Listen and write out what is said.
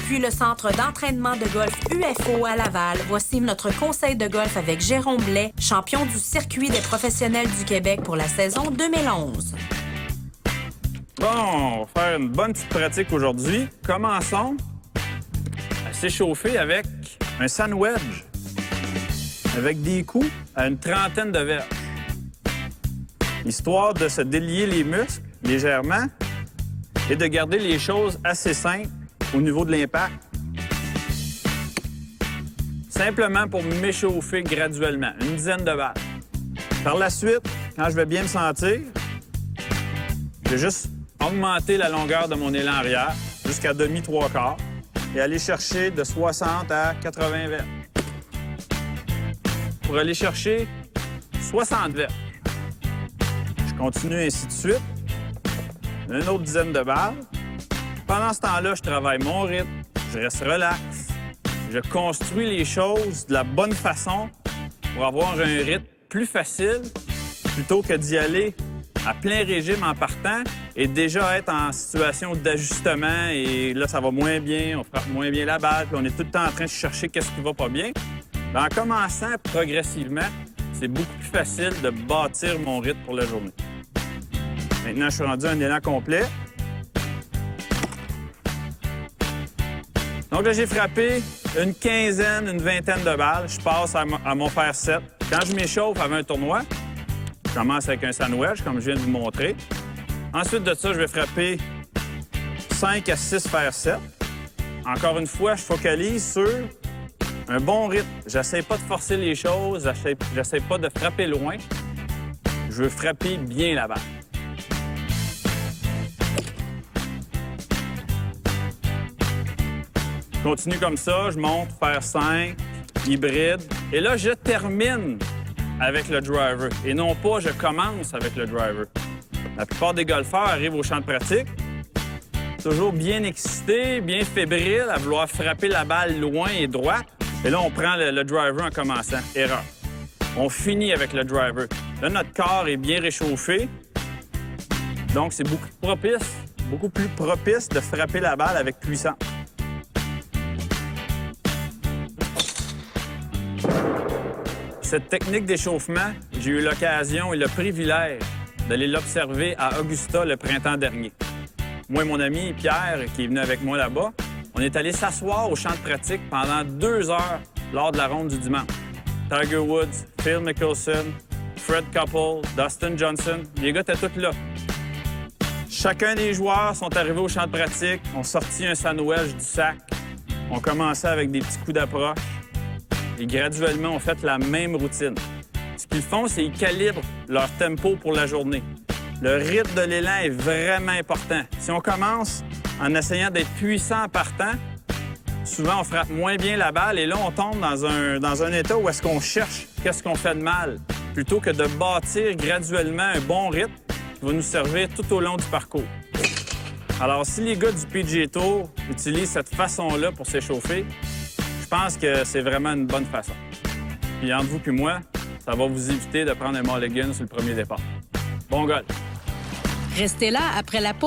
Depuis le centre d'entraînement de golf UFO à Laval, voici notre conseil de golf avec Jérôme Blais, champion du circuit des professionnels du Québec pour la saison 2011. Bon, on va faire une bonne petite pratique aujourd'hui. Commençons à s'échauffer avec un sand wedge, avec des coups à une trentaine de verges, histoire de se délier les muscles légèrement et de garder les choses assez simples au niveau de l'impact. Simplement pour m'échauffer graduellement, une dizaine de balles. Par la suite, quand je vais bien me sentir, je vais juste augmenter la longueur de mon élan arrière jusqu'à demi-trois quarts et aller chercher de 60 à 80 verges. Pour aller chercher 60 verges. Je continue ainsi de suite. Une autre dizaine de balles. Pendant ce temps-là, je travaille mon rythme, je reste relax, je construis les choses de la bonne façon pour avoir un rythme plus facile plutôt que d'y aller à plein régime en partant et déjà être en situation d'ajustement et là, ça va moins bien, on frappe moins bien la balle, puis on est tout le temps en train de chercher qu'est-ce qui va pas bien. En commençant progressivement, c'est beaucoup plus facile de bâtir mon rythme pour la journée. Maintenant, je suis rendu à un élan complet. Donc là, j'ai frappé une quinzaine, une vingtaine de balles. Je passe à mon faire 7. Quand je m'échauffe avant un tournoi, je commence avec un sand wedge, comme je viens de vous montrer. Ensuite de ça, je vais frapper 5 à 6 faire 7. Encore une fois, je focalise sur un bon rythme. J'essaie pas de forcer les choses, j'essaie pas de frapper loin. Je veux frapper bien la balle. Je continue comme ça, je monte, faire 5, hybride. Et là, je termine avec le driver. Et non pas, je commence avec le driver. La plupart des golfeurs arrivent au champ de pratique, toujours bien excités, bien fébriles, à vouloir frapper la balle loin et droite. Et là, on prend le driver en commençant. Erreur. On finit avec le driver. Là, notre corps est bien réchauffé. Donc, c'est beaucoup plus propice de frapper la balle avec puissance. Cette technique d'échauffement, j'ai eu l'occasion et le privilège d'aller l'observer à Augusta le printemps dernier. Moi et mon ami Pierre, qui est venu avec moi là-bas, on est allé s'asseoir au champ de pratique pendant 2 heures lors de la ronde du dimanche. Tiger Woods, Phil Mickelson, Fred Couples, Dustin Johnson, les gars étaient tous là. Chacun des joueurs sont arrivés au champ de pratique, ont sorti un sand wedge du sac, ont commencé avec des petits coups d'approche. Et graduellement, on fait la même routine. Ce qu'ils font, c'est qu'ils calibrent leur tempo pour la journée. Le rythme de l'élan est vraiment important. Si on commence en essayant d'être puissant en partant, souvent, on frappe moins bien la balle et là, on tombe dans un état où est-ce qu'on cherche qu'est-ce qu'on fait de mal, plutôt que de bâtir graduellement un bon rythme qui va nous servir tout au long du parcours. Alors, si les gars du PGA Tour utilisent cette façon-là pour s'échauffer, je pense que c'est vraiment une bonne façon. Puis entre vous et moi, ça va vous éviter de prendre un mulligan sur le premier départ. Bon golf! Restez là après la pause.